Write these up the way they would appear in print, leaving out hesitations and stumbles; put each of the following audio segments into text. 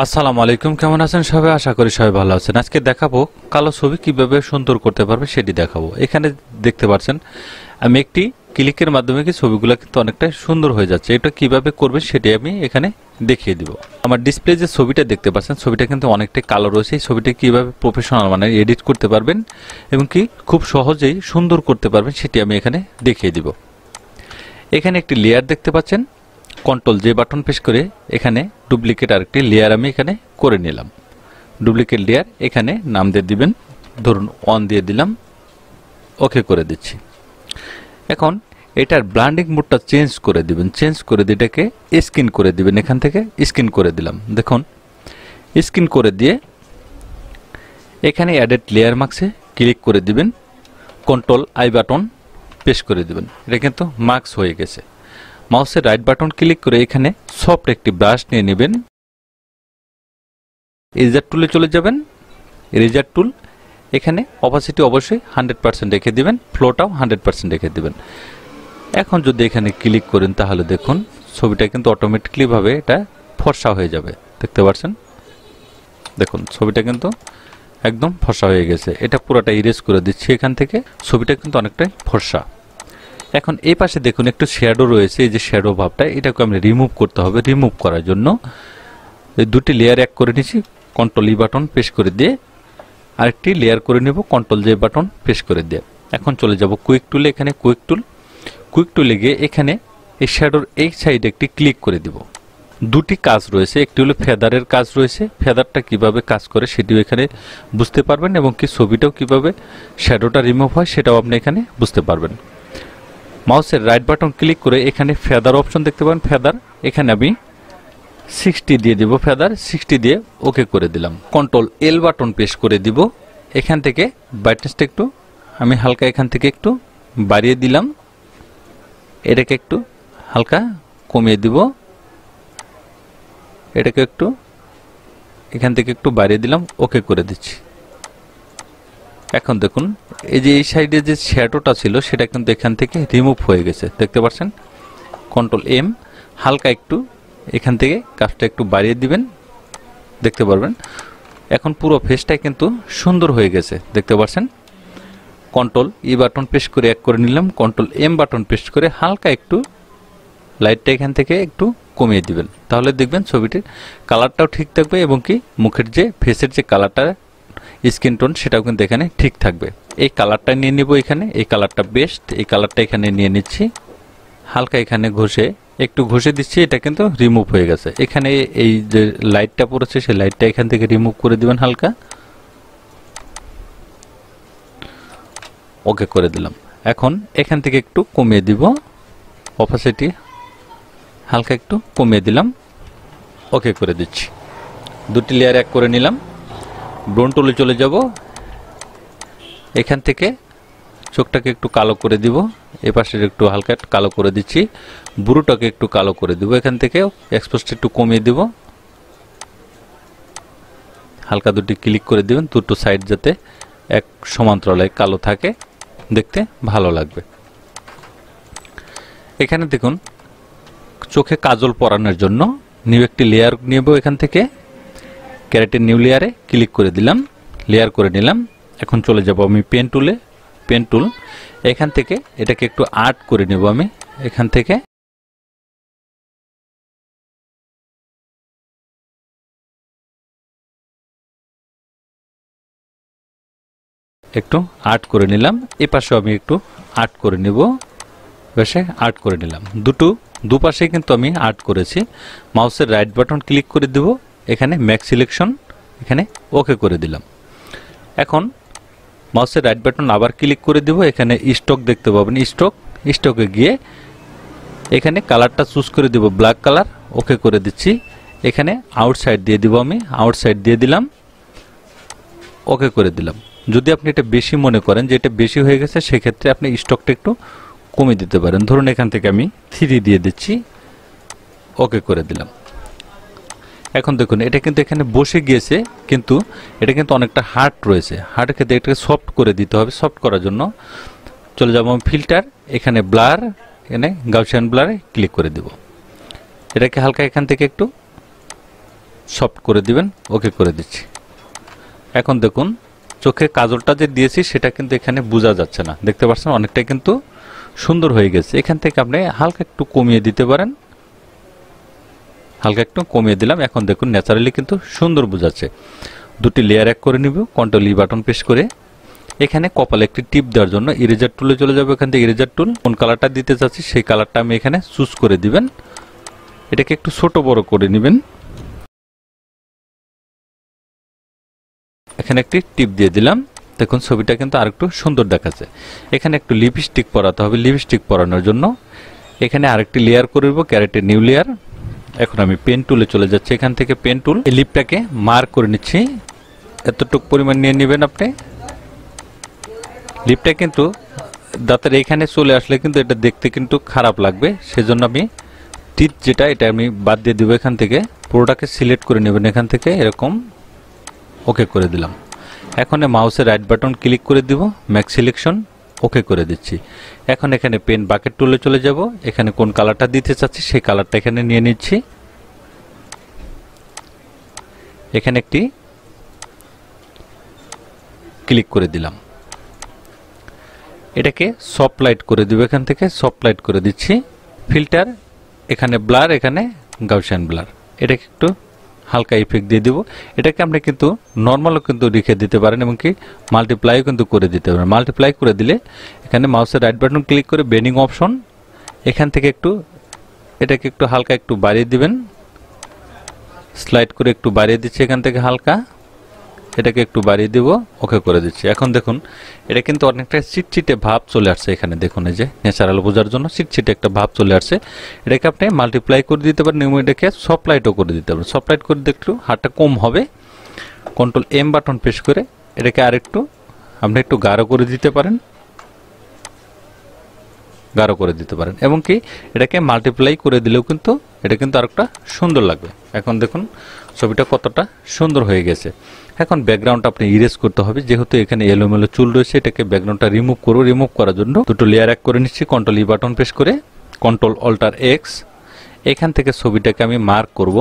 আসসালামু আলাইকুম, কেমন আছেন সবাই? আশা করি সবাই ভালো আছেন। আজকে দেখাবো কালো ছবি কিভাবে সুন্দর করতে পারবে সেটি দেখাবো। এখানে দেখতে পাচ্ছেন আমি একটি ক্লিকের মাধ্যমে কি ছবিগুলো কিন্তু অনেকটা সুন্দর হয়ে যাচ্ছে। এটা কিভাবে করবে সেটি আমি এখানে দেখিয়ে দিব। আমার ডিসপ্লে যে ছবিটা দেখতে পাচ্ছেন, ছবিটা কিন্তু অনেকটাই কালো রয়েছে। এই ছবিটা কিভাবে প্রফেশনাল মানে এডিট করতে পারবেন এবং কি খুব সহজেই সুন্দর করতে পারবেন সেটি আমি এখানে দেখিয়ে দিব। এখানে একটি লেয়ার দেখতে পাচ্ছেন, কন্ট্রোল জে বাটন প্রেস করে এখানে ডুপ্লিকেট আরেকটি লেয়ার আমি এখানে করে নিলাম। ডুপ্লিকেট লেয়ার এখানে নাম দিয়ে দিবেন, ধরুন 1 দিয়ে দিলাম, ওকে করে দিচ্ছি। এখন এটার ব্লান্ডিং মোডটা চেঞ্জ করে দিবেন, চেঞ্জ করে দিয়ে এটাকে স্ক্রিন করে দিবেন। এখান থেকে স্ক্রিন করে দিলাম, দেখুন স্ক্রিন করে দিয়ে এখানে অ্যাডেড লেয়ার মার্কসে ক্লিক করে দিবেন, কন্ট্রোল আই বাটন প্রেস করে দিবেন। এটা কিন্তু মার্কস হয়ে গেছে। মাউসের রাইট বাটন ক্লিক করে এখানে সফট একটি ব্রাশ নিয়ে নেবেন, ইরেজার টুলে চলে যাবেন। ইরেজার টুল এখানে অপাসিটি অবশ্যই 100% রেখে দিবেন, ফ্লোটাও 100% রেখে দিবেন। এখন যদি এখানে ক্লিক করেন তাহলে দেখুন ছবিটা কিন্তু অটোমেটিকলি ভাবে এটা ফর্সা হয়ে যাবে। দেখতে পাচ্ছেন, দেখুন ছবিটা কিন্তু একদম ফর্সা হয়ে গেছে। এটা পুরোটা ইরেজ করে দিচ্ছি এখান থেকে, ছবিটা কিন্তু অনেকটাই ফর্সা। এখন এই পাশে দেখুন একটু শ্যাডো রয়েছে, এই যে শ্যাডো ভাবটা এটাকে আমি রিমুভ করতে হবে। রিমুভ করার জন্য এই দুটি লেয়ার এক করে নিচ্ছি, কন্ট্রোল ই বাটন প্রেস করে দিয়ে আরেকটি লেয়ার করে নেব, কন্ট্রোল জে বাটন প্রেস করে দিয়ে। এখন চলে যাব কুইক টুলে। এখানে কুইক টুলে গিয়ে এখানে এই শ্যাডোর এই সাইডে একটি ক্লিক করে দিব। দুটি কাজ রয়েছে, একটি হলো ফেদারের কাজ রয়েছে। ফেদারটা কিভাবে কাজ করে সেটিও এখানে বুঝতে পারবেন এবং কি ছবিটাও কিভাবে শ্যাডোটা রিমুভ হয় সেটাও আপনি এখানে বুঝতে পারবেন। মাউসের রাইট বাটন ক্লিক করে এখানে ফেদার অপশন দেখতে পাবেন, ফেদার এখানে আমি 60 দিয়ে দিব, ফেদার 60 দিয়ে ওকে করে দিলাম। কন্ট্রোল এল বাটন প্রেস করে দিব। এখান থেকে ব্রাইটনেসটা একটু আমি হালকা এখান থেকে একটু বাড়িয়ে দিলাম, এটাকে একটু হালকা কমিয়ে দিব, এটাকে একটু এখান থেকে একটু বাড়িয়ে দিলাম, ওকে করে দিচ্ছি। এখন দেখুন এই যে এই সাইডে যে শ্যাডোটা ছিল সেটা কিন্তু এখান থেকে রিমুভ হয়ে গেছে, দেখতে পাচ্ছেন। কন্ট্রোল এম হালকা একটু এখান থেকে কাজটা একটু বাড়িয়ে দিবেন, দেখতে পারবেন এখন পুরো ফেসটাই কিন্তু সুন্দর হয়ে গেছে, দেখতে পাচ্ছেন। কন্ট্রোল ই বাটন প্রেস করে এক করে নিলাম, কন্ট্রোল এম বাটন প্রেস করে হালকা একটু লাইটটা এখান থেকে একটু কমিয়ে দিবেন, তাহলে দেখবেন ছবিটির কালারটাও ঠিক থাকবে এবং কি মুখের যে ফেসের যে কালারটা স্কিন টোন সেটাও কিন্তু এখানে ঠিক থাকবে। এই কালারটা নিয়ে নিব, এখানে এই কালারটা বেস্ট, এই কালারটা এখানে নিয়ে নিচ্ছি, হালকা এখানে ঘষে একটু ঘষে দিচ্ছি, এটা কিন্তু রিমুভ হয়ে গেছে। এখানে এই যে লাইটটা পড়েছে সেই লাইটটা এখান থেকে রিমুভ করে দিবেন হালকা, ওকে করে দিলাম। এখন এখান থেকে একটু কমিয়ে দিব, অপাসিটি হালকা একটু কমিয়ে দিলাম, ওকে করে দিচ্ছি। দুটি লেয়ার এক করে নিলাম। ব্রোন টুলে চলে যাব, এখান থেকে চোখটাকে একটু কালো করে দিব, এ পাশের একটু হালকা কালো করে দিচ্ছি, বুড়োটাকে একটু কালো করে দিব, এখান থেকে এক্সপোজটা একটু কমিয়ে দিব, হালকা দুটি ক্লিক করে দিবেন, দুটো সাইড যাতে এক সমান্তরালে কালো থাকে, দেখতে ভালো লাগবে। এখানে দেখুন চোখে কাজল পরানোর জন্য নিউ একটি লেয়ার নেব, এখান থেকে ক্যারেটের নিউ লেয়ারে ক্লিক করে দিলাম, লেয়ার করে নিলাম। এখন চলে যাব আমি পেন টুলে, পেন টুল এখান থেকে এটাকে একটু আর্ট করে নেব আমি, এখান থেকে একটু আর্ট করে নিলাম, এ পাশেও আমি একটু আর্ট করে নেব, পাশে আর্ট করে নিলাম। দুপাশে কিন্তু আমি আর্ট করেছি। মাউসের রাইট বাটন ক্লিক করে দেব, এখানে ম্যাক্স সিলেকশন এখানে ওকে করে দিলাম। এখন মাউসের রাইট বাটন আবার ক্লিক করে দেব, এখানে স্টক দেখতে পাবেন, স্টকে গিয়ে এখানে কালারটা চুজ করে দেব ব্ল্যাক কালার, ওকে করে দিচ্ছি। এখানে আউটসাইড দিয়ে দিব, আমি আউটসাইড দিয়ে দিলাম, ওকে করে দিলাম। যদি আপনি এটা বেশি মনে করেন যে এটা বেশি হয়ে গেছে সেক্ষেত্রে আপনি স্টকটা একটু কমিয়ে দিতে পারেন, ধরুন এখান থেকে আমি 3 দিয়ে দিচ্ছি, ওকে করে দিলাম। এখন দেখুন এটা কিন্তু এখানে বসে গিয়েছে, কিন্তু এটা কিন্তু অনেকটা হার্ড রয়েছে, হার্ডের ক্ষেত্রে এটাকে সফট করে দিতে হবে। সফট করার জন্য চলে যাব ফিল্টার, এখানে ব্লার, এখানে গাউসিয়ান ব্লারে ক্লিক করে দেব। এটাকে হালকা এখান থেকে একটু সফট করে দিবেন, ওকে করে দিচ্ছি। এখন দেখুন চোখে কাজলটা যে দিয়েছি সেটা কিন্তু এখানে বোঝা যাচ্ছে না, দেখতে পাচ্ছেন অনেকটাই কিন্তু সুন্দর হয়ে গেছে। এখান থেকে আপনি হালকা একটু কমিয়ে দিতে পারেন, হালকা একটু কমিয়ে দিলাম। এখন দেখুন ন্যাচারালি কিন্তু সুন্দর বোঝাচ্ছে। দুটি লেয়ার এক করে নিব, কন্ট্রোল ই বাটন প্রেস করে। এখানে কপালে একটি টিপ দেওয়ার জন্য ইরেজার টুলে চলে যাবে। এখান থেকে ইরেজার টুল, কোন কালারটা দিতে চাচ্ছি সেই কালারটা আমি এখানে চুজ করে দিবেন। এটাকে একটু ছোট বড় করে নেবেন। এখানে একটি টিপ দিয়ে দিলাম, দেখুন ছবিটা কিন্তু আরেকটু সুন্দর দেখাচ্ছে। এখানে একটু লিপস্টিক পরাতে হবে, লিপস্টিক পরানোর জন্য এখানে আরেকটি লেয়ার করব, ক্যারেটের নিউ লেয়ার। এখন আমি পেন টুলে চলে যাচ্ছি, এখান থেকে পেন টুল, এই লিপটাকে মার্ক করে নিচ্ছি। এতটুকু পরিমাণ নিয়ে নেবেন আপনি। লিপটা কিন্তু দাঁতের এখানে চলে আসলে কিন্তু এটা দেখতে কিন্তু খারাপ লাগবে, সেজন্য আমি টিপ যেটা এটা আমি বাদ দিয়ে দেবো। এখান থেকে পুরোটাকে সিলেক্ট করে নেবেন, এখান থেকে এরকম ওকে করে দিলাম। এখন মাউসের রাইট বাটন ক্লিক করে দিব, ম্যাক্স সিলেকশন, ওকে করে দিচ্ছি। এখন এখানে পেন বাকেট টুলে চলে যাব, এখানে কোন কালারটা দিতে চাচ্ছি সেই কালারটা এখানে নিয়ে নিচ্ছি। এখানে একটি ক্লিক করে দিলাম, এটাকে সফট লাইট করে দিব, এখান থেকে সফট লাইট করে দিচ্ছি। ফিল্টার, এখানে ব্লার, এখানে গাউসিয়ান ব্লার, এটাকে একটু হালকা ইফেক্ট দিয়ে দিব। এটাকে আপনি কিন্তু নর্মালও কিন্তু রেখে দিতে পারেন এবং কি মাল্টিপ্লাইও কিন্তু করে দিতে পারেন। মাল্টিপ্লাই করে দিলে এখানে মাউসের রাইট বাটন ক্লিক করে বেন্ডিং অপশন, এখান থেকে একটু এটাকে একটু হালকা একটু বাড়িয়ে দিবেন, স্লাইড করে একটু বাড়িয়ে দিচ্ছি এখান থেকে হালকা, এটাকে একটু বাড়িয়ে দিব, ওকে করে দিচ্ছি। এখন দেখুন এটা কিন্তু অনেকটা চিটচিটে ভাব চলে আসছে। এখানে দেখুন এই যে ন্যাচারাল বোঝার জন্য চিটচিটে একটা ভাব চলে আসছে। এটাকে আপনি মাল্টিপ্লাই করে দিতে পারেন এবং এটাকে সফট লাইটও করে দিতে পারেন। সফট লাইট করে দিলে একটু হাতটা কম হবে। কন্ট্রোল এম বাটন প্রেস করে এটাকে আরেকটু আপনি একটু গাঢ় করে দিতে পারেন, গাঢ় করে দিতে পারেন এবং কি এটাকে মাল্টিপ্লাই করে দিলেও কিন্তু এটা কিন্তু আরেকটা সুন্দর লাগবে। এখন দেখুন ছবিটা কতটা সুন্দর হয়ে গেছে। এখন ব্যাকগ্রাউন্ডটা আপনি ইরেজ করতে হবে, যেহেতু এখানে এলোমেলো চুল রয়েছে, এটাকে ব্যাকগ্রাউন্ডটা রিমুভ করব। রিমুভ করার জন্য দুটো লেয়ার এক করে নিচ্ছি, কন্ট্রোল ই বাটন প্রেস করে কন্ট্রোল অল্টার এক্স। এখান থেকে ছবিটাকে আমি মার্ক করব।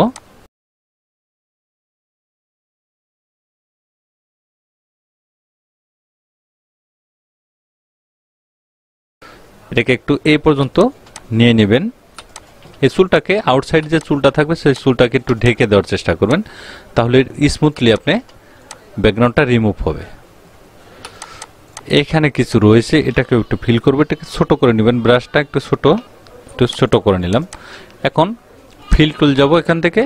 এটাকে একটু এই পর্যন্ত নিয়ে নেবেন। এই চুলটাকে আউটসাইড যে চুলটা থাকবে সেই চুলটাকে একটু ঢেকে দেওয়ার চেষ্টা করবেন, তাহলে স্মুথলি আপনি ব্যাকগ্রাউন্ডটা রিমুভ হবে। এখানে কিছু রয়েছে, এটাকে একটু ফিল করবে, এটাকে ছোট করে নেবেন, ব্রাশটা একটু ছোট করে নিলাম। এখন ফিল টুল যাব, এখান থেকে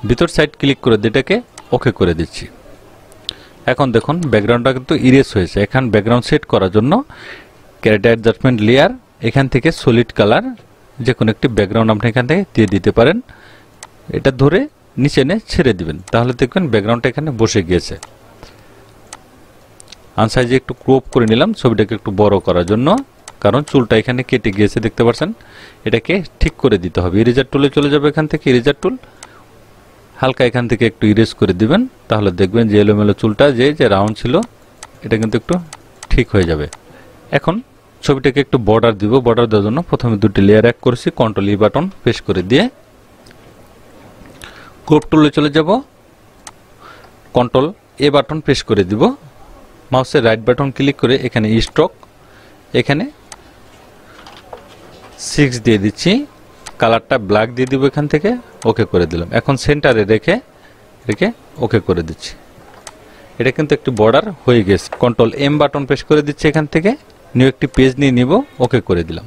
ভিতর সাইড ক্লিক করে দিয়ে এটাকে ওকে করে দিচ্ছি। এখন দেখুন ব্যাকগ্রাউন্ডটা কিন্তু ইরেজ হয়েছে। এখন ব্যাকগ্রাউন্ড সেট করার জন্য ক্যারেক্টার অ্যাডজাস্টমেন্ট লেয়ার, এখান থেকে সলিড কালার যে কোনো একটি ব্যাকগ্রাউন্ড আপনি এখান থেকে দিয়ে দিতে পারেন। এটা ধরে নিচে এনে ছেড়ে দিবেন, তাহলে দেখবেন ব্যাকগ্রাউন্ডটা এখানে বসে গিয়েছে। আনসাইজে একটু ক্রপ করে নিলাম ছবিটাকে একটু বড় করার জন্য, কারণ চুলটা এখানে কেটে গিয়েছে দেখতে পাচ্ছেন। এটাকে ঠিক করে দিতে হবে। ইরেজার টুলে চলে যাবে, এখান থেকে ইরেজার টুল হালকা এখান থেকে একটু ইরেজ করে দিবেন, তাহলে দেখবেন যে এলোমেলো চুলটা যে রাউন্ড ছিল এটা কিন্তু একটু ঠিক হয়ে যাবে। এখন ছবিটাকে একটু বর্ডার দিব। বর্ডার দেওয়ার জন্য প্রথমে দুটি লেয়ার এক করেছি, কন্ট্রোল ই বাটন প্রেস করে দিয়ে ক্রপ টুলে চলে যাব, কন্ট্রোল এ বাটন প্রেস করে দিব। মাউসের রাইট বাটন ক্লিক করে এখানে স্ট্রোক, এখানে 6 দিয়ে দিচ্ছি, কালারটা ব্ল্যাক দিয়ে দিব, এখান থেকে ওকে করে দিলাম। এখন সেন্টারে রেখে ওকে করে দিচ্ছি। এটা কিন্তু একটি বর্ডার হয়ে গেছে। কন্ট্রোল এম বাটন প্রেস করে দিচ্ছি, এখান থেকে নিউ একটি পেজ নিয়ে নিব, ওকে করে দিলাম।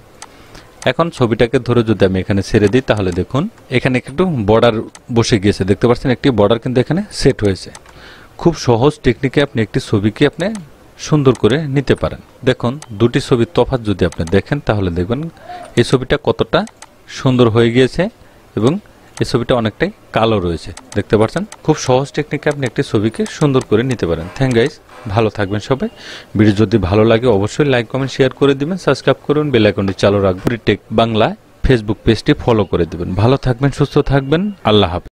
এখন ছবিটাকে ধরে যদি আমি এখানে ছেড়ে দিই, তাহলে দেখুন এখানে একটু বর্ডার বসে গিয়েছে, দেখতে পাচ্ছেন একটি বর্ডার কিন্তু এখানে সেট হয়েছে। খুব সহজ টেকনিকে আপনি একটি ছবিকে আপনি সুন্দর করে নিতে পারেন। দেখুন দুটি ছবির তফাৎ যদি আপনি দেখেন, তাহলে দেখবেন এই ছবিটা কতটা সুন্দর হয়ে গিয়েছে এবং এই ছবিটা অনেকটাই কালো রয়েছে, দেখতে পাচ্ছেন। খুব সহজ টেকনিকে আপনি একটি ছবিকে সুন্দর করে নিতে পারেন। থ্যাংক গাইস, ভালো থাকবেন সবাই। ভিডিও যদি ভালো লাগে অবশ্যই লাইক কমেন্ট শেয়ার করে দিবেন, সাবস্ক্রাইব করুন, বেল আইকনটি চালু রাখবেন, টেক বাংলা ফেসবুক পেজটি ফলো করে দিবেন। ভালো থাকবেন, সুস্থ থাকবেন, আল্লাহ হাফেজ।